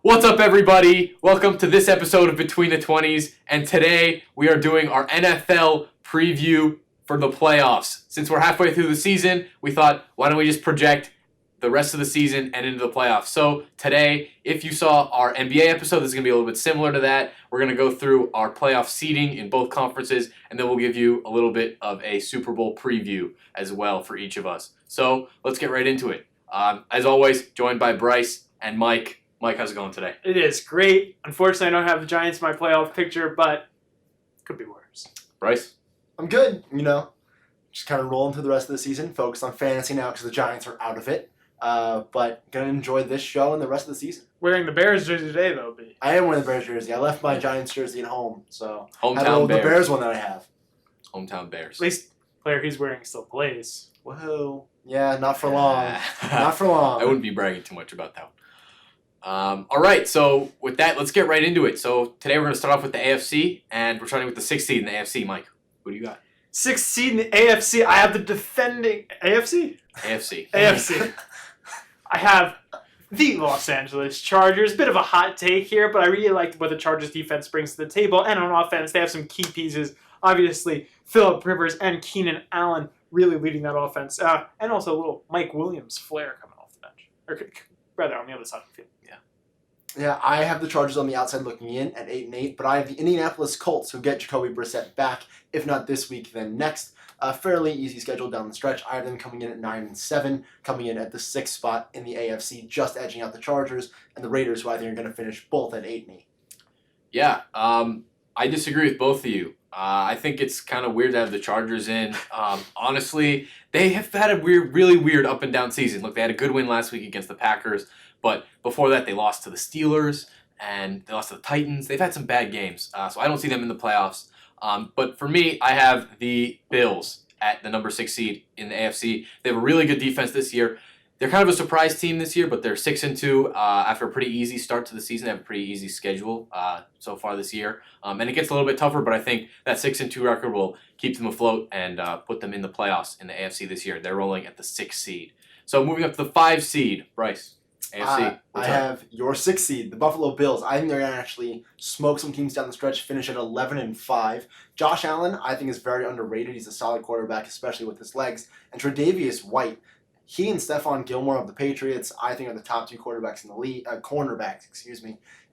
What's up, everybody? Welcome to this episode of Between the 20s, and today we are doing our NFL preview for the playoffs. Since we're halfway through the season, we thought, why don't we just project the rest of the season and into the playoffs? So today, if you saw our NBA episode, this is going to be a little bit similar to that. We're going to go through our playoff seeding in both conferences, and then we'll give you a little bit of a Super Bowl preview as well for each of us. So let's get right into it. As always, joined by Bryce and Mike. Mike, how's it going today? It is great. Unfortunately, I don't have the Giants in my playoff picture, but could be worse. Bryce? I'm good, just kind of rolling through the rest of the season, focused on fantasy now because the Giants are out of it, but going to enjoy this show and the rest of the season. Wearing the Bears jersey today, though, B. I am wearing the Bears jersey. I left my Giants jersey at home, so Hometown I have Bears. the Bears one that I have. Hometown Bears. At least the player he's wearing still plays. Woohoo. Yeah, not for long. Not for long. I wouldn't be bragging too much about that one. All right, so with that, let's get right into it. So today we're going to start off with the AFC, and we're starting with the 6th seed in the AFC. Mike, who do you got? 6th seed in the AFC. I have the defending... AFC? AFC. AFC. I have the Los Angeles Chargers. Bit of a hot take here, but I really like what the Chargers defense brings to the table. And on offense, they have some key pieces. Obviously, Phillip Rivers and Keenan Allen really leading that offense. And also a little Mike Williams flair coming off the bench. Or rather, on the other side of the field. Yeah, I have the Chargers on the outside looking in at 8-8, but I have the Indianapolis Colts who get Jacoby Brissett back, if not this week, then next. A fairly easy schedule down the stretch. I have them coming in at 9-7, coming in at the 6th spot in the AFC, just edging out the Chargers and the Raiders, who I think are going to finish both at 8-8. Yeah, I disagree with both of you. I think it's kind of weird to have the Chargers in. Honestly, they have had a really weird up and down season. Look, they had a good win last week against the Packers, but before that they lost to the Steelers and they lost to the Titans. They've had some bad games, so I don't see them in the playoffs. But for me, I have the Bills at the number 6 seed in the AFC. They have a really good defense this year. They're kind of a surprise team this year, but they're 6-2 after a pretty easy start to the season. They have a pretty easy schedule so far this year. And it gets a little bit tougher, but I think that 6-2 record will keep them afloat and put them in the playoffs in the AFC this year. They're rolling at the 6th seed. So moving up to the 5 seed, Bryce, AFC. I have your 6th seed, the Buffalo Bills. I think they're going to actually smoke some teams down the stretch, finish at 11-5. Josh Allen, I think, is very underrated. He's a solid quarterback, especially with his legs. And Tre'Davious White, he and Stephon Gilmore of the Patriots, I think, are the top 2 quarterbacks in the league, cornerbacks,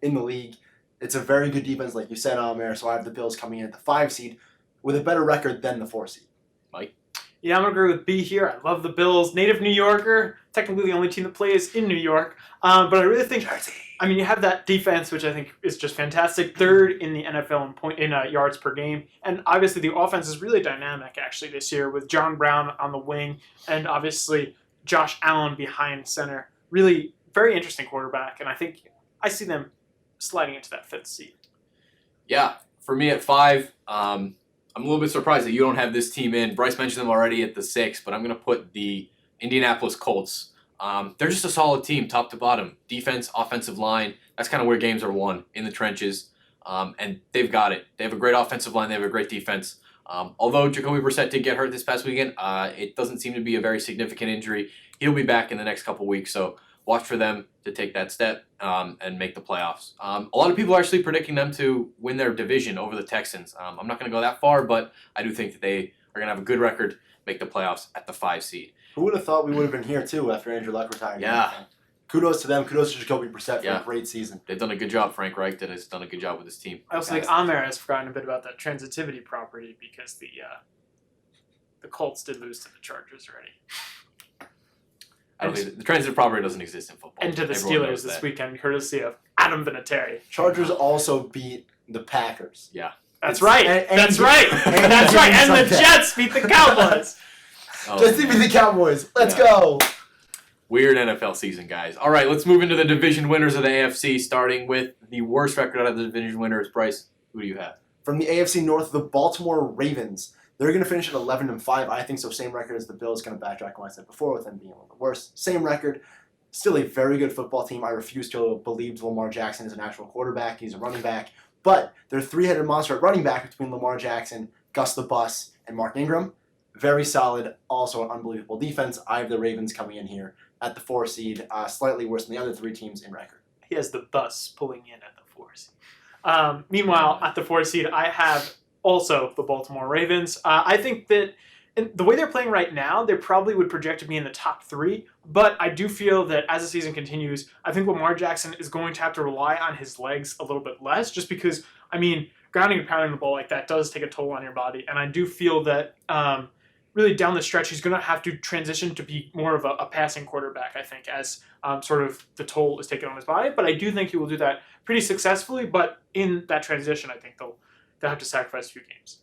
in the league. It's a very good defense, like you said, Amir. So I have the Bills coming in at the 5 seed with a better record than the 4 seed. Mike? Yeah, I'm going to agree with B here. I love the Bills. Native New Yorker. Technically the only team that plays in New York. But I really think... Jersey. I mean, you have that defense, which I think is just fantastic. 3rd in the NFL in yards per game. And obviously the offense is really dynamic, actually, this year with John Brown on the wing and obviously Josh Allen behind center. Really very interesting quarterback. And I think I see them sliding into that 5th seed. Yeah, for me at 5, I'm a little bit surprised that you don't have this team in. Bryce mentioned them already at the 6, but I'm going to put the Indianapolis Colts. They're just a solid team, top to bottom. Defense, offensive line, that's kind of where games are won, in the trenches. And they've got it. They have a great offensive line. They have a great defense. Although Jacoby Brissett did get hurt this past weekend, it doesn't seem to be a very significant injury. He'll be back in the next couple weeks, so watch for them to take that step and make the playoffs. A lot of people are actually predicting them to win their division over the Texans. I'm not going to go that far, but I do think that they are going to have a good record, make the playoffs at the 5 seed. Who would have thought we would have been here, too, after Andrew Luck retired? Yeah. Kudos to them. Kudos to Jacoby Brissett for a great season. They've done a good job. Frank Reich has done a good job with his team. I also think Amir has forgotten a bit about that transitivity property because the Colts did lose to the Chargers already. I don't think the transitive property doesn't exist in football. And to the Steelers this weekend, courtesy of Adam Vinatieri. Chargers also beat the Packers. Yeah. That's right. That's right. That's right. And the Jets beat the Cowboys. Jets beat the Cowboys. Let's go. Weird NFL season, guys. All right, let's move into the division winners of the AFC, starting with the worst record out of the division winners. Bryce, who do you have? From the AFC North, the Baltimore Ravens. They're going to finish at 11-5. I think so. Same record as the Bills. Going to backtrack on what I said before with them being one of the worst. Same record. Still a very good football team. I refuse to believe Lamar Jackson is an actual quarterback. He's a running back. But they're three-headed monster at running back between Lamar Jackson, Gus the Bus, and Mark Ingram. Very solid. Also an unbelievable defense. I have the Ravens coming in here at the 4 seed. Slightly worse than the other 3 teams in record. He has the bus pulling in at the 4 seed. Meanwhile, at the 4 seed, I have also the Baltimore Ravens. I think that the way they're playing right now, they probably would project to be in the top 3. But I do feel that as the season continues, I think Lamar Jackson is going to have to rely on his legs a little bit less, just because, I mean, grounding and pounding the ball like that does take a toll on your body. And I do feel that really down the stretch, he's going to have to transition to be more of a passing quarterback, I think, as sort of the toll is taken on his body. But I do think he will do that pretty successfully. But in that transition, I think they'll have to sacrifice a few games.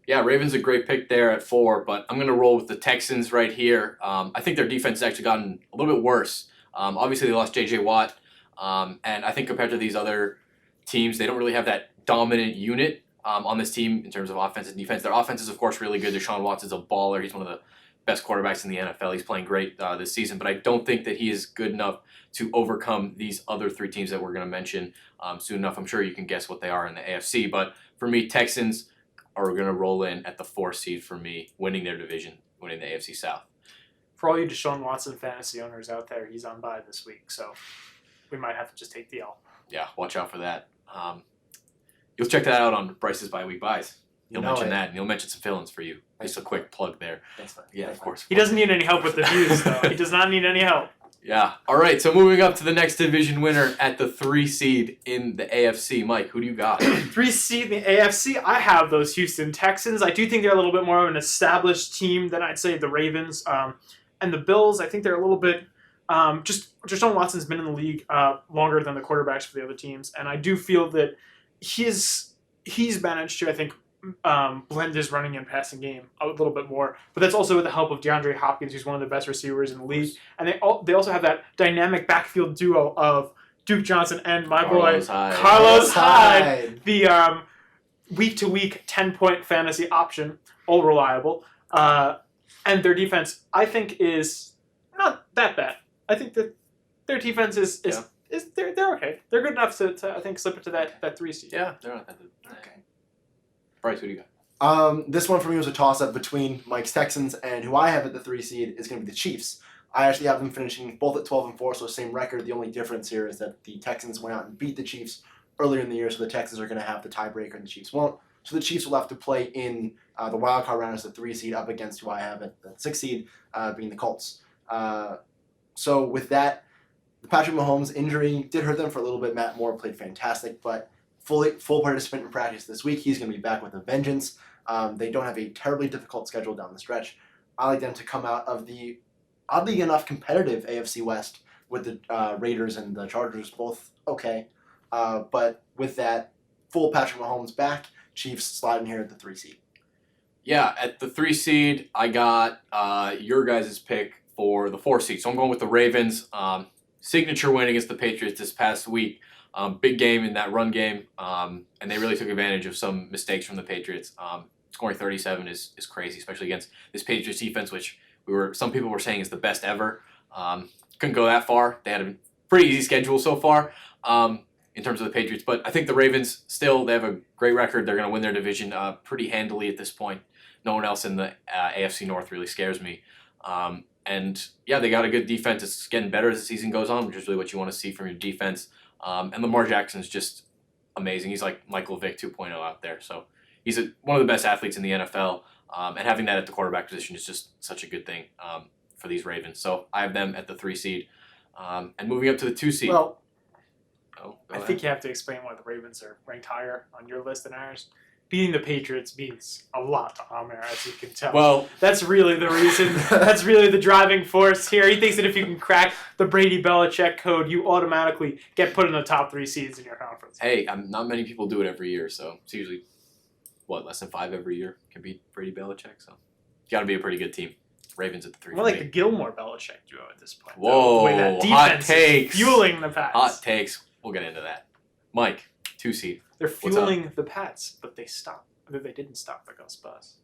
Yeah, Ravens a great pick there at 4, but I'm going to roll with the Texans right here. I think their defense has actually gotten a little bit worse. Obviously, they lost J.J. Watt, and I think compared to these other teams, they don't really have that dominant unit on this team in terms of offense and defense. Their offense is, of course, really good. Deshaun Watson's a baller. He's one of the best quarterbacks in the NFL. He's playing great this season, but I don't think that he is good enough to overcome these other 3 teams that we're going to mention soon enough. I'm sure you can guess what they are in the AFC, but for me, Texans are going to roll in at the 4 seed for me, winning their division, winning the AFC South. For all you Deshaun Watson fantasy owners out there, he's on bye this week, so we might have to just take the L. Yeah, watch out for that. You'll check that out on Bryce's bi-week buys. He'll mention that, and he'll mention some fill-ins for you. Just a quick plug there. That's fine. Yeah, of course. He doesn't need any help with the views, though. He does not need any help. Yeah. All right, so moving up to the next division winner at the 3 seed in the AFC. Mike, who do you got? 3 seed in the AFC, I have those Houston Texans. I do think they're a little bit more of an established team than I'd say the Ravens. And the Bills, I think they're a little bit just Deshaun Watson's been in the league longer than the quarterbacks for the other teams. And I do feel that he's managed to, I think, blend his running and passing game a little bit more. But that's also with the help of DeAndre Hopkins, who's one of the best receivers in the league. And they also have that dynamic backfield duo of Duke Johnson and my boy Carlos Hyde, the week-to-week 10-point fantasy option, all reliable. And their defense, I think, is not that bad. I think that their defense is they're okay. They're good enough to I think slip into that 3 seed. Yeah, they're not that good. Okay. Bryce, who do you got? This one for me was a toss-up between Mike's Texans and who I have at the 3 seed is going to be the Chiefs. I actually have them finishing both at 12-4, so same record. The only difference here is that the Texans went out and beat the Chiefs earlier in the year, so the Texans are going to have the tiebreaker and the Chiefs won't. So the Chiefs will have to play in the wild card round as the 3 seed up against who I have at the 6 seed, being the Colts. So with that, the Patrick Mahomes injury did hurt them for a little bit. Matt Moore played fantastic, but full participant in practice this week. He's going to be back with a vengeance. They don't have a terribly difficult schedule down the stretch. I like them to come out of the, oddly enough, competitive AFC West with the Raiders and the Chargers, both okay. But with that full Patrick Mahomes back, Chiefs slide in here at the 3 seed. Yeah, at the 3 seed, I got your guys' pick for the 4 seed. So I'm going with the Ravens. Signature win against the Patriots this past week. Big game in that run game, and they really took advantage of some mistakes from the Patriots. Scoring 37 is crazy, especially against this Patriots defense, which some people were saying is the best ever. Couldn't go that far. They had a pretty easy schedule so far in terms of the Patriots, but I think the Ravens they have a great record. They're going to win their division pretty handily at this point. No one else in the AFC North really scares me. And yeah, they got a good defense. It's getting better as the season goes on, which is really what you want to see from your defense. And Lamar Jackson's just amazing. He's like Michael Vick 2.0 out there. So he's one of the best athletes in the NFL. And having that at the quarterback position is just such a good thing for these Ravens. So I have them at the 3 seed. And moving up to the 2 seed. Well, I think you have to explain why the Ravens are ranked higher on your list than ours. Beating the Patriots means a lot to Amir, as you can tell. Well, that's really the reason. That's really the driving force here. He thinks that if you can crack the Brady Belichick code, you automatically get put in the top 3 seeds in your conference. Hey, not many people do it every year, so it's usually, less than 5 every year can beat Brady Belichick. So you got to be a pretty good team. Ravens at the 3. More like the Gilmore Belichick duo at this point. Whoa, the way that hot defense takes. is fueling the Pats. Hot takes. We'll get into that. Mike, 2 seed. They're fueling the Pats, but they stopped. They didn't stop the Gus bus.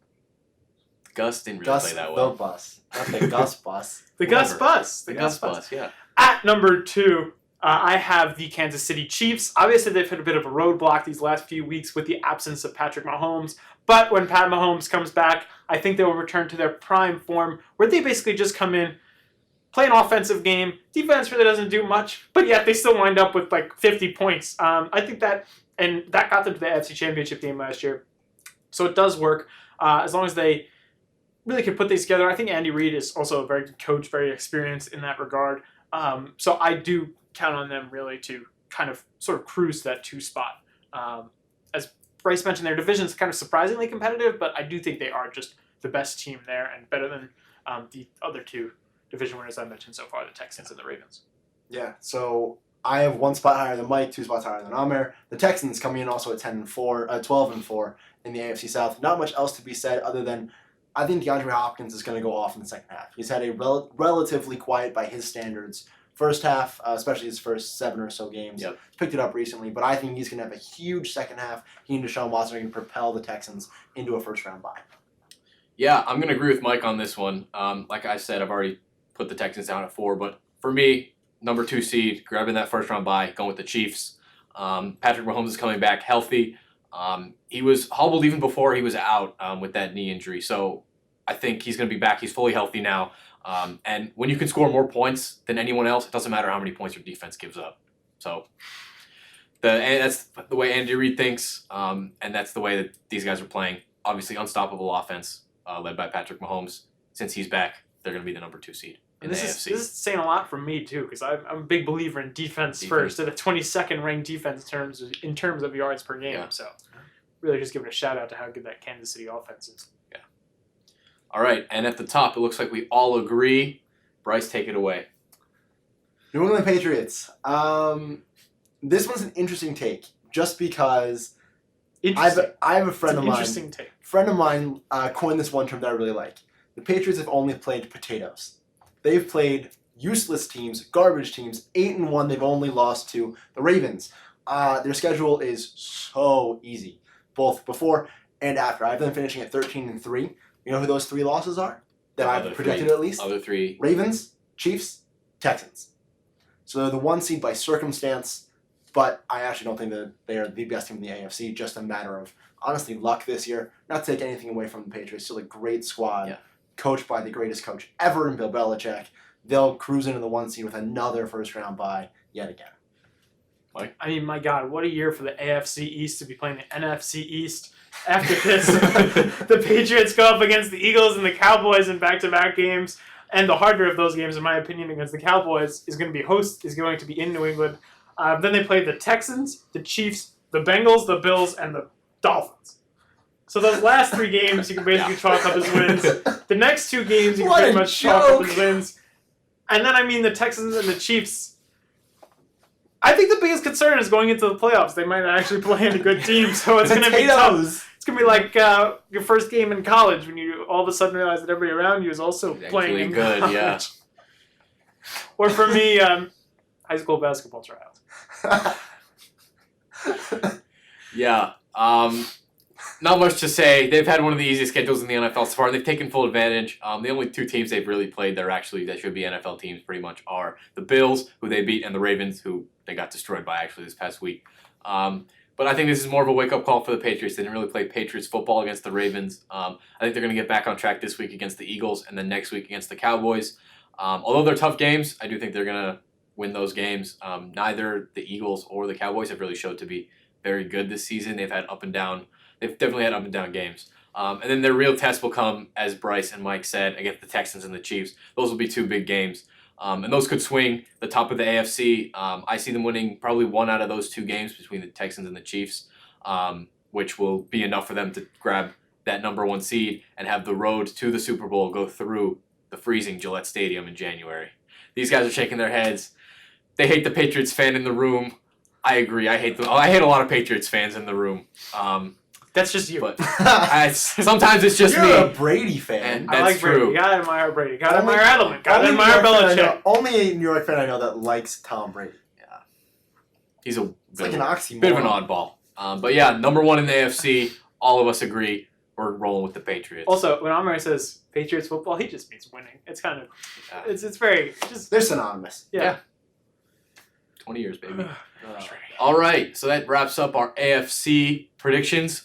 Gus didn't really play that well. The bus. Not the Gus bus. The Gus bus. The Gus bus, yeah. At number 2, I have the Kansas City Chiefs. Obviously, they've hit a bit of a roadblock these last few weeks with the absence of Patrick Mahomes. But when Pat Mahomes comes back, I think they will return to their prime form, where they basically just come in, play an offensive game. Defense really doesn't do much, but yet they still wind up with like 50 points. I think that got them to the AFC Championship game last year. So it does work as long as they really can put these together. I think Andy Reid is also a very good coach, very experienced in that regard. So I do count on them really to kind of sort of cruise to that 2 spot. As Bryce mentioned, their division is kind of surprisingly competitive, but I do think they are just the best team there and better than the other 2 division winners I mentioned so far, the Texans and the Ravens. Yeah, so I have 1 spot higher than Mike, 2 spots higher than Amer. The Texans coming in also at 12-4 in the AFC South. Not much else to be said other than I think DeAndre Hopkins is going to go off in the second half. He's had a relatively quiet by his standards first half, especially his first 7 or so games. Yep. He's picked it up recently, but I think he's going to have a huge second half. He and Deshaun Watson are going to propel the Texans into a first-round bye. Yeah, I'm going to agree with Mike on this one. Like I said, I've already put the Texans down at 4, but for me, number 2 seed, grabbing that first-round bye, going with the Chiefs. Patrick Mahomes is coming back healthy. He was hobbled even before he was out with that knee injury, so I think he's going to be back. He's fully healthy now. And when you can score more points than anyone else, it doesn't matter how many points your defense gives up. So that's the way Andy Reid thinks, and that's the way that these guys are playing. Obviously, unstoppable offense led by Patrick Mahomes. Since he's back, they're going to be the number 2 seed in the AFC. This is saying a lot from me, too, because I'm a big believer in defense first, at a 22nd ranked defense in terms of yards per game. Yeah. So really just giving a shout-out to how good that Kansas City offense is. Yeah. All right, and at the top, it looks like we all agree. Bryce, take it away. New England Patriots. This one's an interesting take, just because I have a friend of mine. Interesting take. Friend of mine coined this one term that I really like. The Patriots have only played potatoes. They've played useless teams, garbage teams. 8-1. They've only lost to the Ravens. Their schedule is so easy, both before and after. I have them finishing at 13-3. You know who those 3 losses are? That I've predicted at least? Other 3. Ravens, Chiefs, Texans. So they're the 1 seed by circumstance, but I actually don't think that they are the best team in the AFC. Just a matter of, honestly, luck this year. Not to take anything away from the Patriots. Still a great squad, coached by the greatest coach ever in Bill Belichick. They'll cruise into the 1 seed with another first-round bye yet again. Mike? I mean, my God, what a year for the AFC East to be playing the NFC East. After this, the Patriots go up against the Eagles and the Cowboys in back-to-back games, and the harder of those games, in my opinion, against the Cowboys is going to be in New England. Then they play the Texans, the Chiefs, the Bengals, the Bills, and the Dolphins. So those last 3 games you can basically chalk up as wins. The next 2 games you can pretty much chalk up as wins. And then, I mean, the Texans and the Chiefs. I think the biggest concern is going into the playoffs. They might actually play in a good team, so it's going to be tough. It's going to be like your first game in college when you all of a sudden realize that everybody around you is also playing in good, college. Yeah. Or for me, high school basketball tryouts. Yeah. Not much to say. They've had one of the easiest schedules in the NFL so far. They've taken full advantage. The only 2 teams they've really played that should be NFL teams pretty much are the Bills, who they beat, and the Ravens, who they got destroyed by actually this past week. But I think this is more of a wake-up call for the Patriots. They didn't really play Patriots football against the Ravens. I think they're going to get back on track this week against the Eagles and then next week against the Cowboys. Although they're tough games, I do think they're going to win those games. Neither the Eagles or the Cowboys have really showed to be very good this season. They've definitely had up and down games. And then their real test will come, as Bryce and Mike said, against the Texans and the Chiefs. Those will be 2 big games. And those could swing the top of the AFC. I see them winning probably 1 out of those 2 games between the Texans and the Chiefs, which will be enough for them to grab that number 1 seed and have the road to the Super Bowl go through the freezing Gillette Stadium in January. These guys are shaking their heads. They hate the Patriots fan in the room. I agree. I hate a lot of Patriots fans in the room. That's just you. But sometimes it's just me. You're a Brady fan. And that's I like true. Brady. You gotta admire Brady. Gotta admire Edelman. Gotta admire Belichick. Only a New York fan I know that likes Tom Brady. Yeah. He's a like an oxymoron. Bit of an oddball. But yeah, number 1 in the AFC. All of us agree we're rolling with the Patriots. Also, when Amir says Patriots football, he just means winning. It's kind of, it's very, just... They're synonymous. Yeah. 20 years, baby. All right, so that wraps up our AFC predictions.